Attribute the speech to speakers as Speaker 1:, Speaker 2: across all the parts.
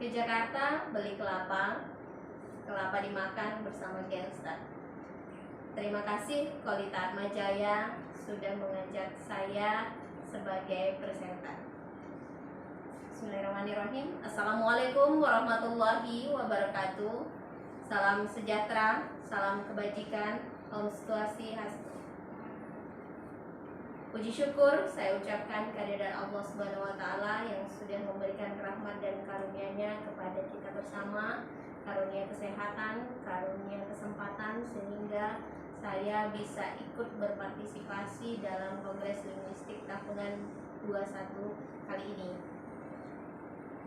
Speaker 1: Ke Jakarta beli kelapa, kelapa dimakan bersama gangster. Terima kasih Kolita Atmajaya sudah mengajak saya sebagai presenter. Bismillahirrahmanirrahim. Assalamualaikum warahmatullahi wabarakatuh. Salam sejahtera, salam kebajikan, Om Swastiastu. Puji syukur saya ucapkan kehadirat Allah Subhanahu wa taala yang sudah memberikan rahmat dan karunia-Nya kepada kita bersama, karunia kesehatan, karunia kesempatan sehingga saya bisa ikut berpartisipasi dalam Kongres Linguistik tahunan 21 kali ini.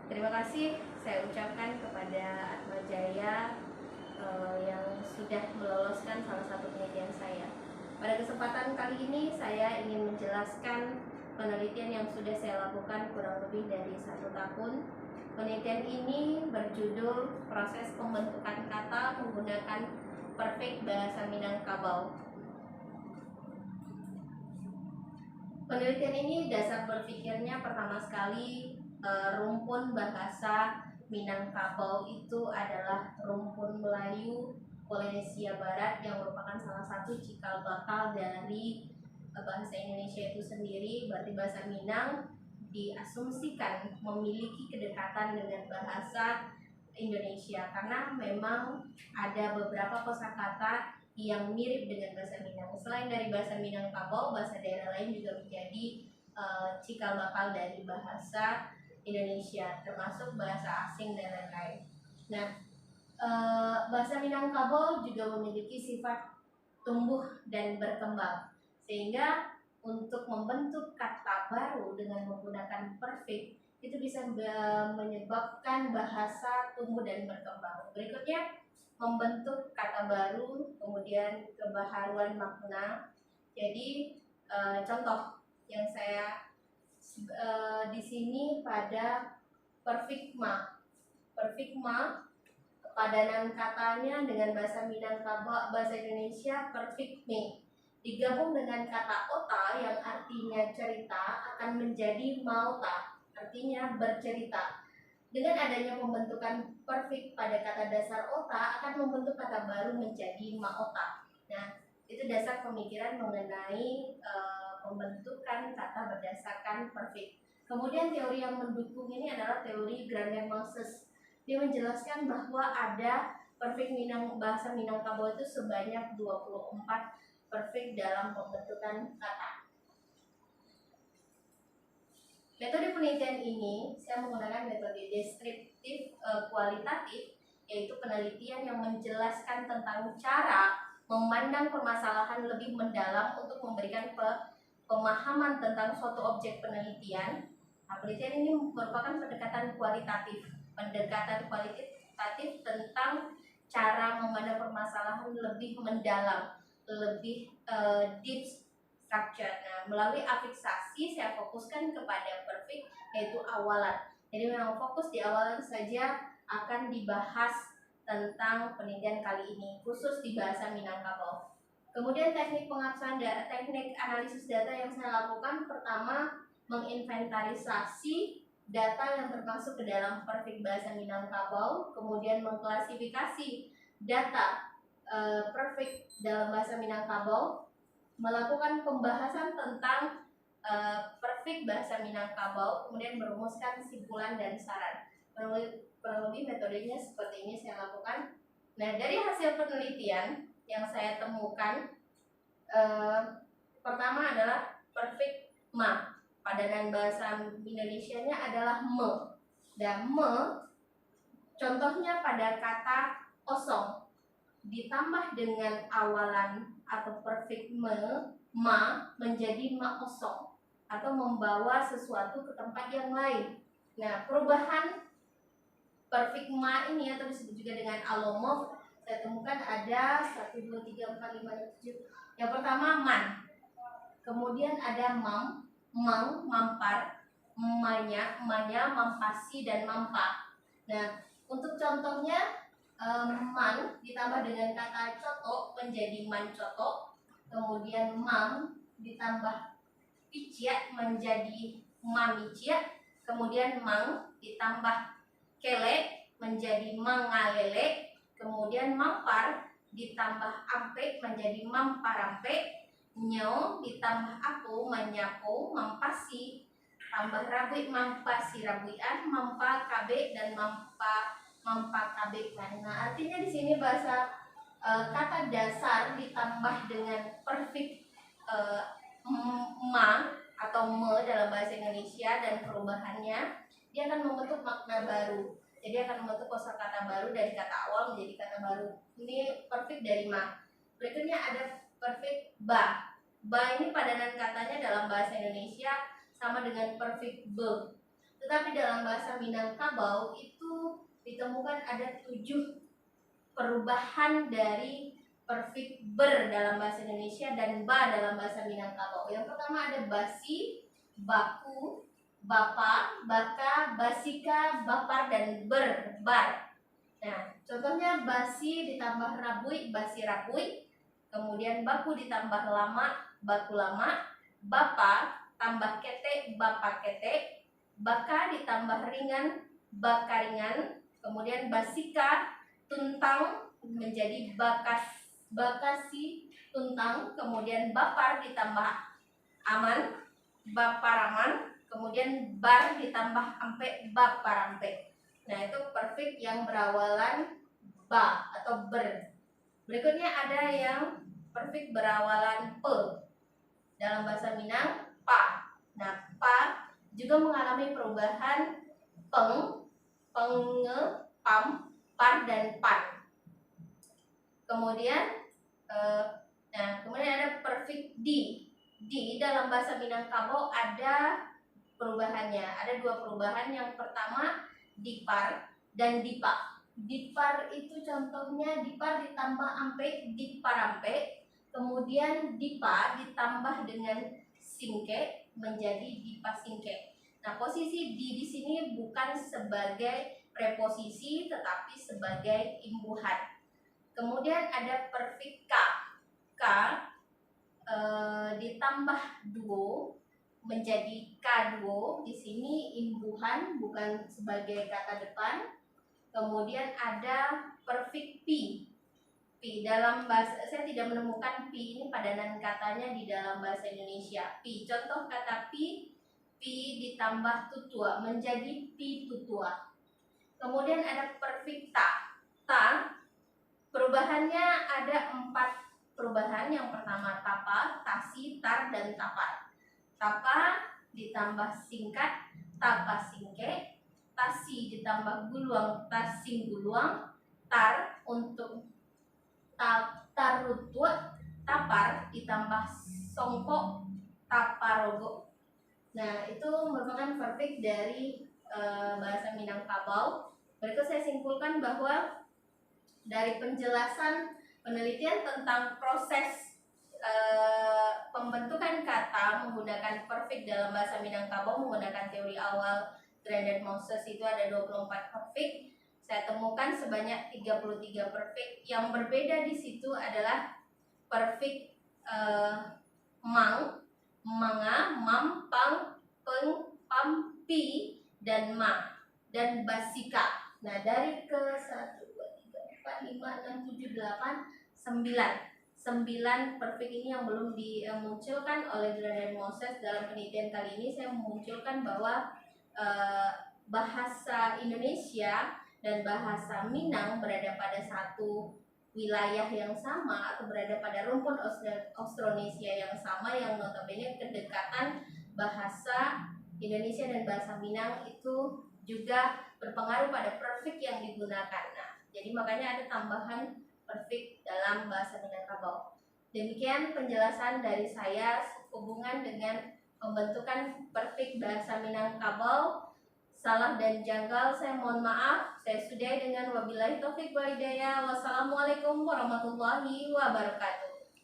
Speaker 1: Terima kasih saya ucapkan kepada Atmajaya yang sudah meloloskan salah satu penelitian saya. Pada kesempatan kali ini saya ingin menjelaskan penelitian yang sudah saya lakukan kurang lebih dari 1 tahun. Penelitian ini berjudul proses pembentukan kata menggunakan perfect bahasa Minangkabau. Penelitian ini dasar berpikirnya pertama sekali rumpun bahasa Minangkabau itu adalah rumpun Melayu Polinesia Barat yang merupakan salah satu cikal bakal dari bahasa Indonesia itu sendiri. Berarti bahasa Minang diasumsikan memiliki kedekatan dengan bahasa Indonesia karena memang ada beberapa kosakata yang mirip dengan bahasa Minang. Selain dari bahasa Minangkabau, bahasa daerah lain juga menjadi cikal bakal dari bahasa Indonesia, termasuk bahasa asing dan lain-lain. Nah, bahasa Minangkabau juga memiliki sifat tumbuh dan berkembang, sehingga untuk membentuk kata baru dengan menggunakan perfect itu bisa menyebabkan bahasa tumbuh dan berkembang. Berikutnya, membentuk kata baru, kemudian kebaharuan makna. Jadi contoh yang saya di sini pada perfect ma. Perfect ma, padanan katanya dengan bahasa Minangkabau, bahasa Indonesia perfect me, digabung dengan kata ota yang artinya cerita akan menjadi mauta, artinya bercerita. Dengan adanya pembentukan perfect pada kata dasar ota akan membentuk kata baru menjadi maota. Nah, itu dasar pemikiran mengenai pembentukan kata berdasarkan perfect. Kemudian teori yang mendukung ini adalah teori Grammar-Moses. Dia menjelaskan bahwa ada perfect bahasa Minangkabau itu sebanyak 24 perfect dalam pembentukan kata. Metode penelitian ini saya menggunakan metode deskriptif kualitatif, yaitu penelitian yang menjelaskan tentang cara memandang permasalahan lebih mendalam untuk memberikan pemahaman tentang suatu objek penelitian. Nah, penelitian ini merupakan pendekatan kualitatif tentang cara memandang permasalahan lebih mendalam, lebih deep structure. Nah, melalui afiksasi saya fokuskan kepada perfect, yaitu awalan. Jadi memang fokus di awalan saja akan dibahas tentang penelitian kali ini, khusus di bahasa Minangkabau. Kemudian teknik pengabsahan teknik analisis data yang saya lakukan, pertama menginventarisasi data yang termasuk ke dalam perfect bahasa Minangkabau, kemudian mengklasifikasi data perfect dalam bahasa Minangkabau, melakukan pembahasan tentang perfect bahasa Minangkabau, kemudian merumuskan kesimpulan dan saran. Kurang lebih metodenya seperti ini saya lakukan. Nah, dari hasil penelitian yang saya temukan, pertama adalah perfect ma. Padanan bahasa Indonesianya adalah me. Dan me contohnya pada kata kosong ditambah dengan awalan atau perfect ma menjadi ma kosong atau membawa sesuatu ke tempat yang lain. Nah, perubahan perfect ma ini atau disebut juga dengan alomorf saya temukan ada 1, 2, 3, 4, 5, 6, 7. Yang pertama man. Kemudian ada mam, mang, mampar, emanya, mampasi, dan mampa. Nah, untuk contohnya man ditambah dengan kata coto menjadi mancoto. Kemudian mam ditambah piciat menjadi mamicia. Kemudian mang ditambah kele menjadi mangalele, kemudian mampar ditambah ampe menjadi mamparampe, nyo ditambah aku menyapu, mampasi tambah rabui mampasi rabuian, mampa kabe dan mampa kabekan. Nah, artinya di sini bahasa kata dasar ditambah dengan perfix ma atau me dalam bahasa Indonesia dan perubahannya, dia akan membentuk makna baru. Jadi akan membentuk kosakata baru dari kata awal menjadi kata baru. Ini perfix dari ma. Berikutnya ada perfix ba. Ba ini padanan katanya dalam bahasa Indonesia sama dengan perfix be. Tetapi dalam bahasa Minangkabau itu ditemukan ada 7 perubahan dari perfix ber dalam bahasa Indonesia dan ba dalam bahasa Minangkabau. Yang pertama ada basi, baku, bapa, baka, basika, bapar, dan bar. Nah, contohnya basi ditambah rabui, basi rabui. Kemudian baku ditambah lama, baku lama. Bapa tambah kete, bapa kete. Baka ditambah ringan, baka ringan. Kemudian basika tuntang menjadi bakasi tuntang. Kemudian bapar ditambah aman, baparaman. Kemudian bar ditambah ampe, baparampe. Nah, itu perfix yang berawalan ba atau ber. Berikutnya ada yang perfix berawalan pe. Dalam bahasa Minang, pa. Nah, pa juga mengalami perubahan peng, penge, pam, par, dan pan. Kemudian ada perfix di. Di dalam bahasa Minangkabau ada perubahannya. Ada 2 perubahan. Yang pertama dipar dan dipa. Dipar itu contohnya dipar ditambah ampe, diparampe. Kemudian dipa ditambah dengan singke menjadi dipa singke. Nah, posisi di sini bukan sebagai preposisi tetapi sebagai imbuhan. Kemudian ada perfix ka. Ka ditambah duo menjadi K2. Di sini imbuhan bukan sebagai kata depan. Kemudian ada perfix pi. Pi dalam bahasa, saya tidak menemukan pi ini padanan katanya di dalam bahasa Indonesia. Pi, contoh kata pi, pi ditambah tutua menjadi pi tutua. Kemudian ada perfix ta. Ta perubahannya ada 4 perubahan. Yang pertama tapa, tasi, tar, dan tapar. Tapa ditambah singkat, tapa singke. Tasi ditambah guluang, tasing guluang. Tar untuk tarutut. Tapar ditambah songkok, taparogo. Nah, itu merupakan perfix dari bahasa Minangkabau. Berikut saya simpulkan bahwa dari penjelasan penelitian tentang proses pembentukan kata menggunakan perfix dalam bahasa Minangkabau menggunakan teori awal Grandin Moses itu ada 24 perfix. Saya temukan sebanyak 33 perfix. Yang berbeda di situ adalah perfix mang, manga, mam, pang, peng, pam, pi, dan ma, dan basika. Nah, dari ke 1, 2, 3, 4, 5, 6, 7, 8, 9 perfix ini yang belum dimunculkan oleh Grandin Moses. Dalam penelitian kali ini saya memunculkan bahwa bahasa Indonesia dan bahasa Minang berada pada satu wilayah yang sama atau berada pada rumpun Austronesia yang sama, yang notabene kedekatan bahasa Indonesia dan bahasa Minang itu juga berpengaruh pada perfix yang digunakan. Nah, jadi makanya ada tambahan perfix dalam bahasa Minangkabau. Demikian penjelasan dari saya hubungan dengan pembentukan perfix bahasa Minangkabau. Salah dan janggal saya mohon maaf. Saya sudahi dengan wabillahi taufik wal hidayah. Wassalamualaikum warahmatullahi wabarakatuh.